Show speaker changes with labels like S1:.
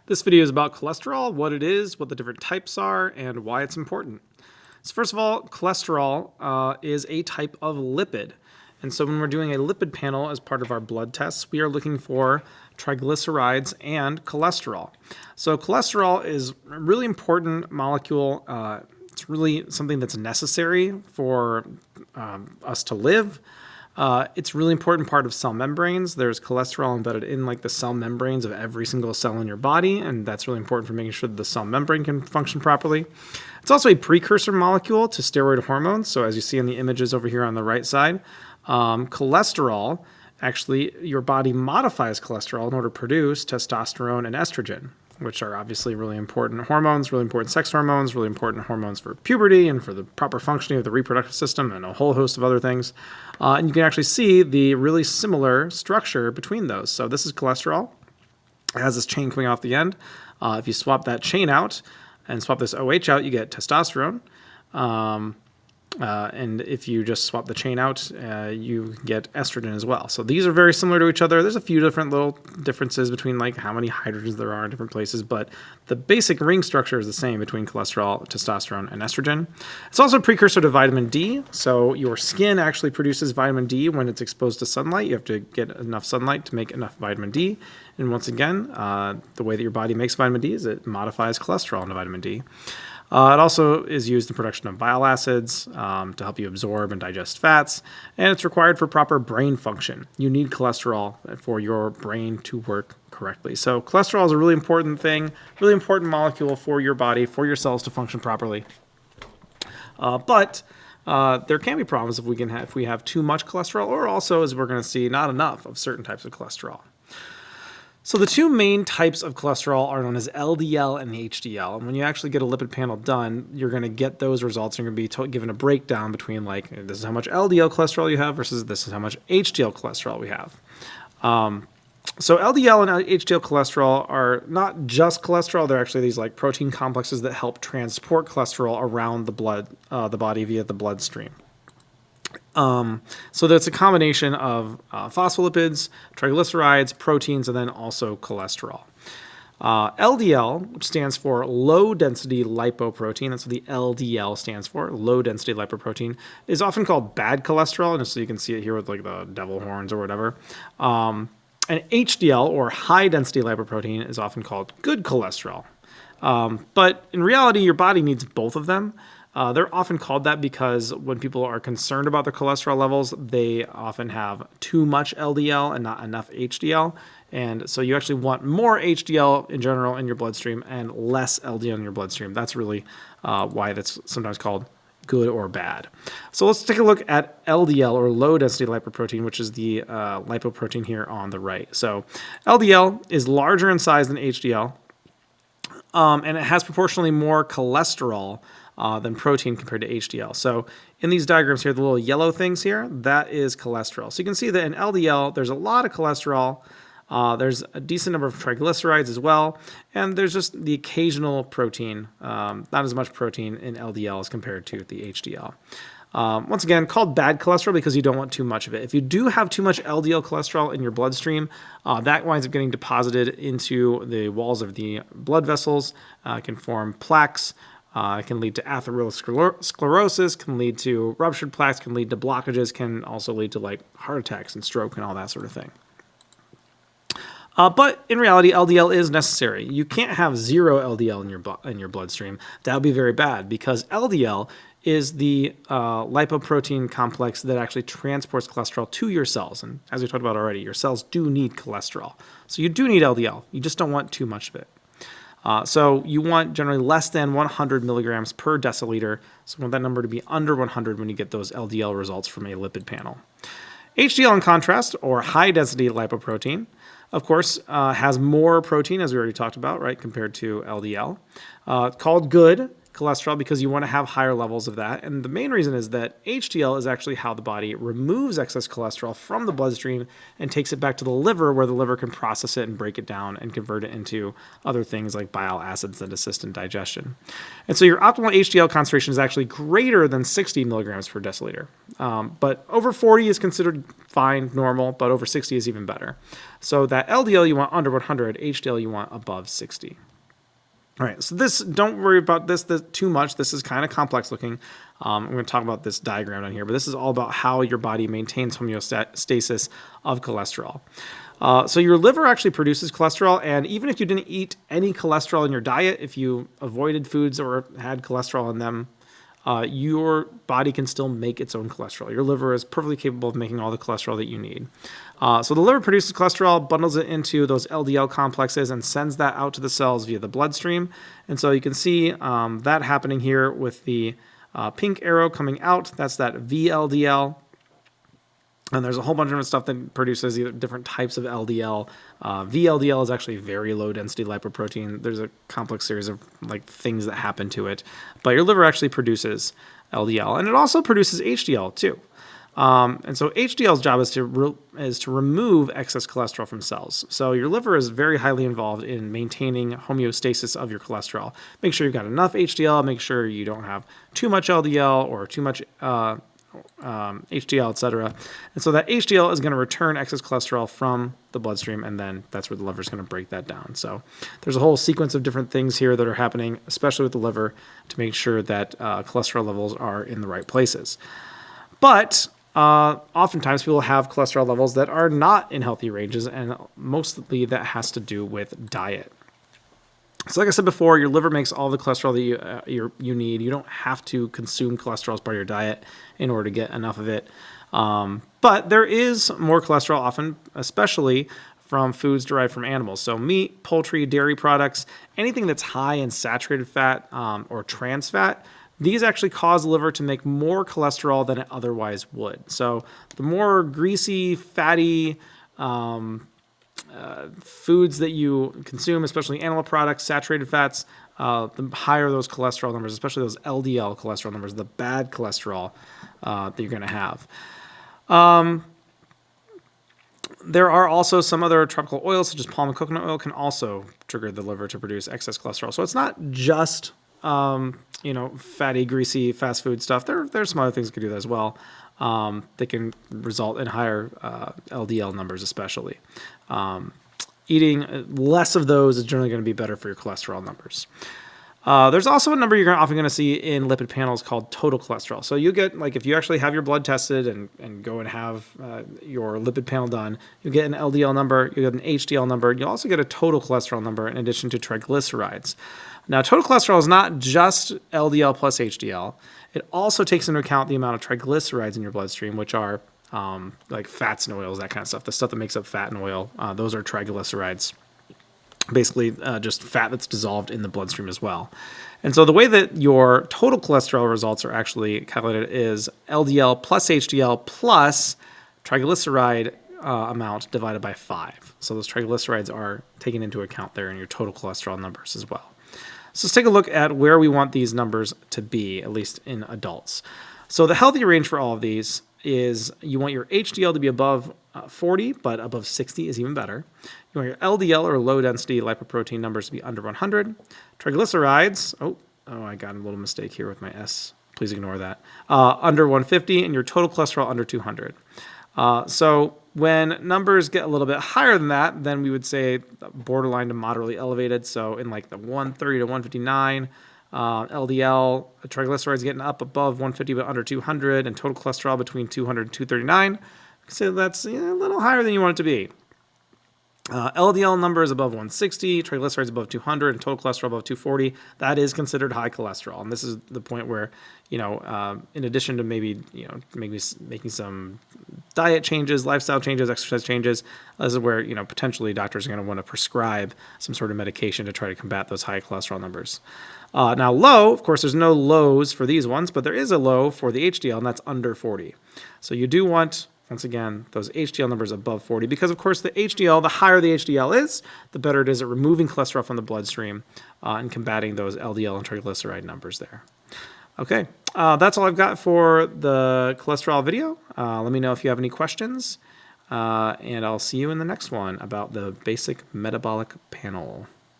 S1: This video is about cholesterol, what it is, what the different types are, and why it's important. So first of all, cholesterol is a type of lipid. And so when we're doing a lipid panel as part of our blood tests, we are looking for triglycerides and cholesterol. So cholesterol is a really important molecule. It's really something that's necessary for us to live. It's a really important part of cell membranes. There's cholesterol embedded in like the cell membranes of every single cell in your body, and that's really important for making sure that the cell membrane can function properly. It's also a precursor molecule to steroid hormones. So as you see in the images over here on the right side, cholesterol, actually your body modifies cholesterol in order to produce testosterone and estrogen, which are obviously really important hormones, really important sex hormones, really important hormones for puberty and for the proper functioning of the reproductive system and a whole host of other things. And you can actually see the really similar structure between those. So this is cholesterol. It has this chain coming off the end. If you swap that chain out and swap this OH out, you get testosterone. And if you just swap the chain out, you get estrogen as well. So these are very similar to each other. There's a few different little differences between like how many hydrogens there are in different places, but the basic ring structure is the same between cholesterol, testosterone, and estrogen. It's also a precursor to vitamin D. So your skin actually produces vitamin D when it's exposed to sunlight. You have to get enough sunlight to make enough vitamin D. And once again, the way that your body makes vitamin D is it modifies cholesterol into vitamin D. It also is used in production of bile acids to help you absorb and digest fats, and it's required for proper brain function. You need cholesterol for your brain to work correctly. So cholesterol is a really important thing, really important molecule for your body, for your cells to function properly. But there can be problems if we have too much cholesterol, or also, as we're going to see, not enough of certain types of cholesterol. So the two main types of cholesterol are known as LDL and HDL. And when you actually get a lipid panel done, you're going to get those results. You're going to be given a breakdown between like, this is how much LDL cholesterol you have versus this is how much HDL cholesterol we have. So LDL and HDL cholesterol are not just cholesterol. They're actually these like protein complexes that help transport cholesterol around the body via the bloodstream. So that's a combination of phospholipids, triglycerides, proteins, and then also cholesterol. LDL, which stands for low-density lipoprotein, that's what the LDL stands for, low-density lipoprotein, is often called bad cholesterol, and so you can see it here with like the devil horns or whatever. And HDL, or high-density lipoprotein, is often called good cholesterol. But in reality, your body needs both of them. They're often called that because when people are concerned about their cholesterol levels, they often have too much LDL and not enough HDL. And so you actually want more HDL in general in your bloodstream and less LDL in your bloodstream. That's really why that's sometimes called good or bad. So let's take a look at LDL, or low density lipoprotein, which is the lipoprotein here on the right. So LDL is larger in size than HDL, and it has proportionally more cholesterol than protein compared to HDL. So in these diagrams here, the little yellow things here, that is cholesterol. So you can see that in LDL, there's a lot of cholesterol. There's a decent number of triglycerides as well. And there's just the occasional protein, not as much protein in LDL as compared to the HDL. Once again, called bad cholesterol because you don't want too much of it. If you do have too much LDL cholesterol in your bloodstream, that winds up getting deposited into the walls of the blood vessels, can form plaques. It can lead to atherosclerosis, can lead to ruptured plaques, can lead to blockages, can also lead to like heart attacks and stroke and all that sort of thing. But in reality, LDL is necessary. You can't have zero LDL in your bloodstream. That would be very bad because LDL is the lipoprotein complex that actually transports cholesterol to your cells. And as we talked about already, your cells do need cholesterol. So you do need LDL. You just don't want too much of it. So you want generally less than 100 milligrams per deciliter. So you want that number to be under 100 when you get those LDL results from a lipid panel. HDL, in contrast, or high-density lipoprotein, of course, has more protein, as we already talked about, right, compared to LDL. Called good cholesterol because you want to have higher levels of that. And the main reason is that HDL is actually how the body removes excess cholesterol from the bloodstream and takes it back to the liver, where the liver can process it and break it down and convert it into other things like bile acids that assist in digestion. And so your optimal HDL concentration is actually greater than 60 milligrams per deciliter. But over 40 is considered fine, normal, but over 60 is even better. So that LDL you want under 100, HDL you want above 60. All right, so don't worry about this too much. This is kind of complex looking. I'm going to talk about this diagram down here, but this is all about how your body maintains homeostasis of cholesterol. So your liver actually produces cholesterol, and even if you didn't eat any cholesterol in your diet, if you avoided foods or had cholesterol in them, your body can still make its own cholesterol. Your liver is perfectly capable of making all the cholesterol that you need. So the liver produces cholesterol, bundles it into those LDL complexes, and sends that out to the cells via the bloodstream. And so you can see that happening here with the pink arrow coming out. That's that VLDL. And there's a whole bunch of different stuff that produces either different types of LDL. VLDL is actually very low density lipoprotein. There's a complex series of like things that happen to it. But your liver actually produces LDL, and it also produces HDL too. And so HDL's job is to remove excess cholesterol from cells. So your liver is very highly involved in maintaining homeostasis of your cholesterol. Make sure you've got enough HDL. Make sure you don't have too much LDL or too much HDL, etc. And so that HDL is going to return excess cholesterol from the bloodstream, and then that's where the liver is going to break that down. So there's a whole sequence of different things here that are happening, especially with the liver, to make sure that cholesterol levels are in the right places. But oftentimes people have cholesterol levels that are not in healthy ranges, and mostly that has to do with diet. So like I said before, your liver makes all the cholesterol that you need. You don't have to consume cholesterol as part of your diet in order to get enough of it. But there is more cholesterol often, especially from foods derived from animals. So meat, poultry, dairy products, anything that's high in saturated fat or trans fat, these actually cause the liver to make more cholesterol than it otherwise would. So the more greasy, fatty, foods that you consume, especially animal products, saturated fats, the higher those cholesterol numbers, especially those LDL cholesterol numbers, the bad cholesterol that you're going to have. There are also some other tropical oils, such as palm and coconut oil, can also trigger the liver to produce excess cholesterol. So it's not just fatty, greasy, fast food stuff. There's some other things that can do that as well. They can result in higher LDL numbers, especially. Eating less of those is generally going to be better for your cholesterol numbers. There's also a number you're often going to see in lipid panels called total cholesterol. So you get, like, if you actually have your blood tested and go and have your lipid panel done, you get an LDL number, you get an HDL number, you also get a total cholesterol number in addition to triglycerides. Now, total cholesterol is not just LDL plus HDL. It also takes into account the amount of triglycerides in your bloodstream, which are like fats and oils, that kind of stuff. The stuff that makes up fat and oil, those are triglycerides. Basically, just fat that's dissolved in the bloodstream as well. And so the way that your total cholesterol results are actually calculated is LDL plus HDL plus triglyceride amount divided by 5. So those triglycerides are taken into account there in your total cholesterol numbers as well. So let's take a look at where we want these numbers to be, at least in adults. So the healthy range for all of these is you want your HDL to be above 40, but above 60 is even better. You want your LDL or low density lipoprotein numbers to be under 100. Triglycerides, I got a little mistake here with my S. Please ignore that. Under 150, and your total cholesterol under 200. So when numbers get a little bit higher than that, then we would say borderline to moderately elevated. So in like the 130 to 159, LDL, triglycerides getting up above 150 but under 200, and total cholesterol between 200 and 239. So that's a little higher than you want it to be. LDL number is above 160, triglycerides above 200, and total cholesterol above 240. That is considered high cholesterol. And this is the point where, in addition to maybe making some diet changes, lifestyle changes, exercise changes, this is where, potentially doctors are going to want to prescribe some sort of medication to try to combat those high cholesterol numbers. Now, low, of course, there's no lows for these ones, but there is a low for the HDL, and that's under 40. So you do want Once again, those HDL numbers above 40, because of course the HDL, the higher the HDL is, the better it is at removing cholesterol from the bloodstream and combating those LDL and triglyceride numbers there. Okay, that's all I've got for the cholesterol video. Let me know if you have any questions, and I'll see you in the next one about the basic metabolic panel.